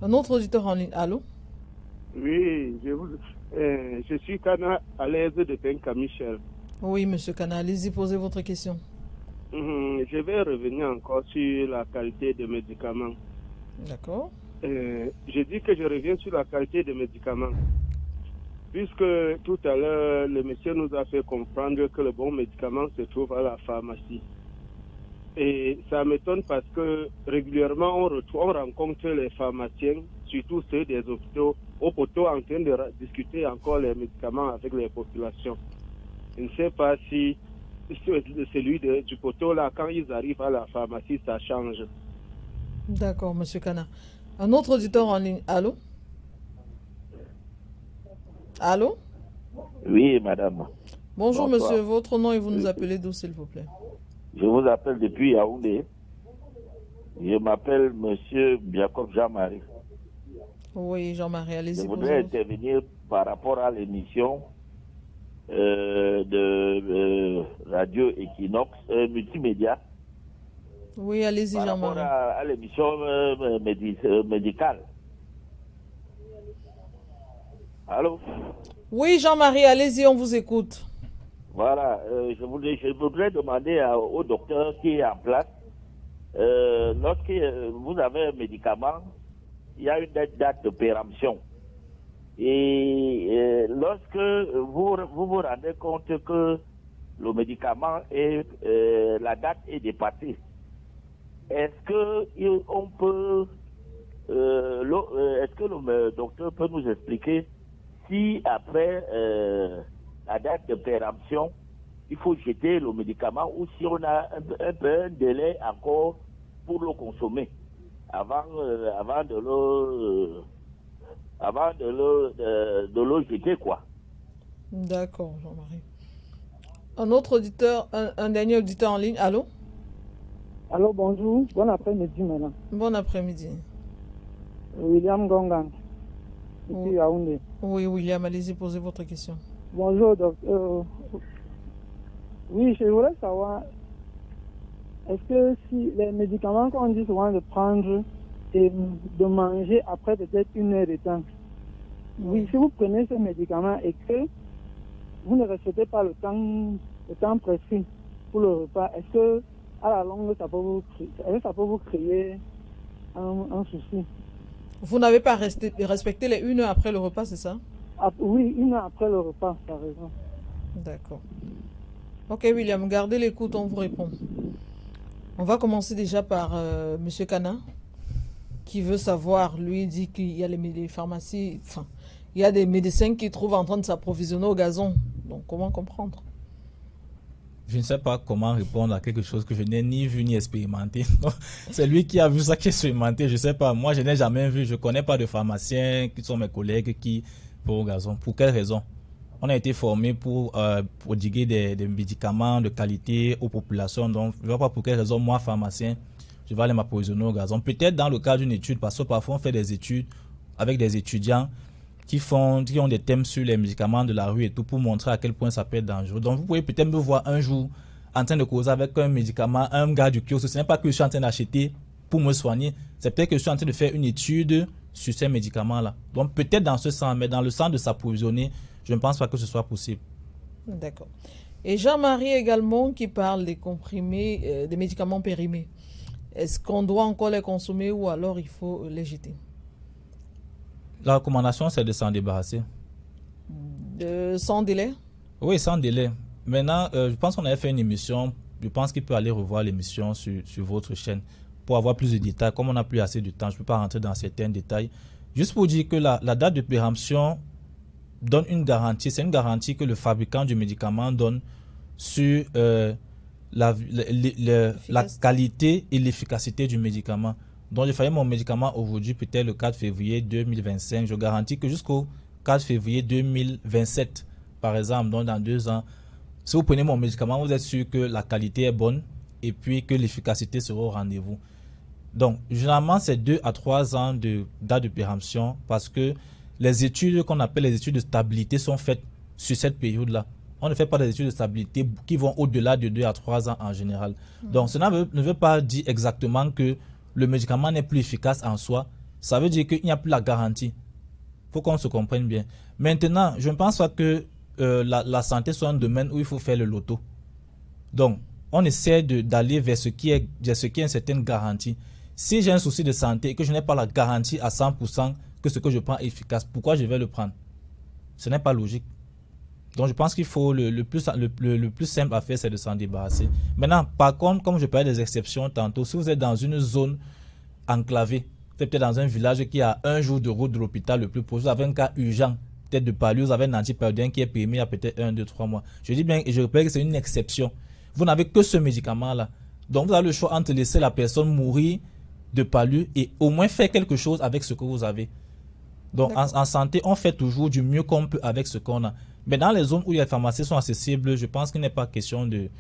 Un autre auditeur en ligne. Allô? Oui, je suis Kana à l'aise de Tenka Michel. Oui, monsieur Kana, allez-y, posez votre question. Je vais revenir encore sur la qualité des médicaments. D'accord. Je dis que je reviens sur la qualité des médicaments. Puisque tout à l'heure, le monsieur nous a fait comprendre que le bon médicament se trouve à la pharmacie. Et ça m'étonne parce que régulièrement, on rencontre les pharmaciens, surtout ceux des hôpitaux, au poteau en train de discuter encore les médicaments avec les populations. Je ne sais pas si celui du poteau, là, quand ils arrivent à la pharmacie, ça change. D'accord, monsieur Kana. Un autre auditeur en ligne. Allô? Allô? Oui, madame. Bonjour, Bonsoir. monsieur. Votre nom et vous nous appelez d'où, s'il vous plaît? Je vous appelle depuis Yaoundé. Je m'appelle monsieur Jacob Jean-Marie. Oui, Jean-Marie, allez-y. Je voudrais intervenir par rapport à l'émission de Radio Equinox multimédia. Oui, allez-y, Jean-Marie. Par rapport à l'émission médicale. Allô? Oui, Jean-Marie, allez-y, on vous écoute. Voilà, je voudrais demander au docteur qui est en place, lorsque vous avez un médicament, il y a une date de péremption. Et lorsque vous vous rendez compte que le médicament la date est dépassée, est-ce que le docteur peut nous expliquer si après la date de péremption, il faut jeter le médicament ou si on a un délai encore pour le consommer avant de le jeter, quoi. D'accord, Jean-Marie. Un autre auditeur, un dernier auditeur en ligne. Allô? Allô, bonjour. Bon après-midi, madame. Bon après-midi. William Gongan, ici Yaoundé. Oui, William, allez-y, posez votre question. Bonjour, docteur. Oui, je voulais savoir, est-ce que si les médicaments qu'on dit souvent de prendre et de manger après peut-être 1 heure de temps, oui, si vous prenez ce médicament et que vous ne respectez pas le temps prescrit pour le repas, est-ce que à la longue, ça peut vous créer un souci? Vous n'avez pas respecté les 1 heure après le repas, c'est ça? Oui, 1 heure après le repas, par exemple. D'accord. Ok, William, gardez l'écoute, on vous répond. On va commencer déjà par Monsieur Kana, qui veut savoir, lui dit qu'il y a les pharmacies, enfin, il y a des médecins qui trouvent en train de s'approvisionner au gazon. Donc, comment comprendre? Je ne sais pas comment répondre à quelque chose que je n'ai ni vu ni expérimenté. C'est lui qui a vu ça, qui a expérimenté. Je ne sais pas. Moi, je n'ai jamais vu. Je ne connais pas de pharmaciens qui sont mes collègues qui vont au gazon. Pour quelle raison? On a été formés pour prodiguer des médicaments de qualité aux populations. Donc, je ne vois pas pour quelle raison, moi, pharmacien, je vais aller m'approvisionner au gazon. Peut-être dans le cadre d'une étude, parce que parfois on fait des études avec des étudiants qui ont des thèmes sur les médicaments de la rue et tout pour montrer à quel point ça peut être dangereux. Donc vous pouvez peut-être me voir un jour en train de causer avec un médicament, un gars du kiosque. Ce n'est pas que je suis en train d'acheter pour me soigner, c'est peut-être que je suis en train de faire une étude sur ces médicaments-là. Donc peut-être dans ce sens, mais dans le sens de s'approvisionner, je ne pense pas que ce soit possible. D'accord. Et Jean-Marie également qui parle des comprimés, des médicaments périmés. Est-ce qu'on doit encore les consommer ou alors il faut les jeter? La recommandation, c'est de s'en débarrasser. Sans délai? Oui, sans délai. Maintenant, je pense qu'on avait fait une émission. Je pense qu'il peut aller revoir l'émission sur votre chaîne pour avoir plus de détails. Comme on n'a plus assez de temps, je ne peux pas rentrer dans certains détails. Juste pour dire que la date de péremption donne une garantie. C'est une garantie que le fabricant du médicament donne sur la qualité et l'efficacité du médicament. Donc, je fais mon médicament aujourd'hui, peut-être le 4 février 2025. Je garantis que jusqu'au 4 février 2027, par exemple, donc dans 2 ans, si vous prenez mon médicament, vous êtes sûr que la qualité est bonne et puis que l'efficacité sera au rendez-vous. Donc, généralement, c'est 2 à 3 ans de date de péremption parce que les études qu'on appelle les études de stabilité sont faites sur cette période-là. On ne fait pas des études de stabilité qui vont au-delà de 2 à 3 ans en général. Donc, cela ne veut pas dire exactement que le médicament n'est plus efficace en soi. ça veut dire qu'il n'y a plus la garantie. Il faut qu'on se comprenne bien. Maintenant, je ne pense pas que la santé soit un domaine où il faut faire le loto. Donc, on essaie d'aller vers ce qui est une certaine garantie. Si j'ai un souci de santé et que je n'ai pas la garantie à 100% que ce que je prends est efficace, pourquoi je vais le prendre? Ce n'est pas logique. Donc, je pense qu'il faut le plus simple à faire, c'est de s'en débarrasser. Maintenant, par contre, comme je parlais des exceptions tantôt, si vous êtes dans une zone enclavée, c'est peut-être dans un village qui a 1 jour de route de l'hôpital le plus proche, vous avez un cas urgent, peut-être de palu, vous avez un antipaludien qui est périmé à peut-être 1, 2, 3 mois. Je dis bien, et je répète que c'est une exception. Vous n'avez que ce médicament-là. Donc, vous avez le choix entre laisser la personne mourir de palu et au moins faire quelque chose avec ce que vous avez. Donc, en santé, on fait toujours du mieux qu'on peut avec ce qu'on a. Mais dans les zones où les pharmacies sont accessibles, je pense qu'il n'est pas question de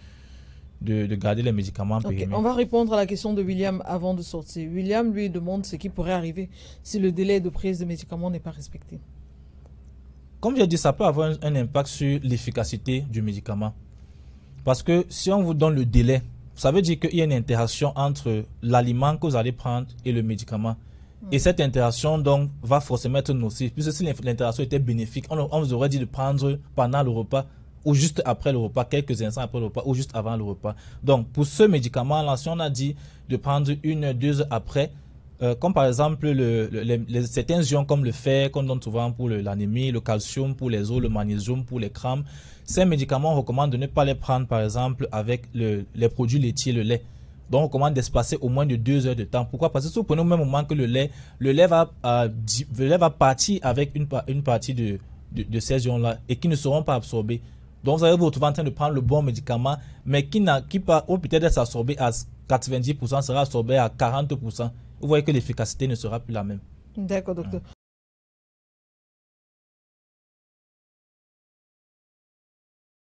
garder les médicaments périmés. On va répondre à la question de William avant de sortir. William, lui, demande ce qui pourrait arriver si le délai de prise de médicaments n'est pas respecté. Comme j'ai dit, ça peut avoir un impact sur l'efficacité du médicament. Parce que si on vous donne le délai, ça veut dire qu'il y a une interaction entre l'aliment que vous allez prendre et le médicament. Et cette interaction, donc, va forcément être nocive. Puisque si l'interaction était bénéfique, on vous aurait dit de prendre pendant le repas, ou juste après le repas, quelques instants après le repas, ou juste avant le repas. Donc, pour ce médicament-là, si on a dit de prendre 1, 2 heures après, comme par exemple certains ions comme le fer, qu'on donne souvent pour l'anémie, le calcium pour les os, le magnésium pour les crampes, ces médicaments, on recommande de ne pas les prendre, par exemple, avec les produits laitiers, le lait. Donc, on recommande d'espacer au moins de 2 heures de temps. Pourquoi? Parce que si vous prenez au même moment que le lait va partir avec une partie de ces ions-là et qui ne seront pas absorbés. Donc, vous allez vous retrouver en train de prendre le bon médicament, mais qui au peut-être d'être absorbé à 90%, sera absorbé à 40%. Vous voyez que l'efficacité ne sera plus la même. D'accord, docteur.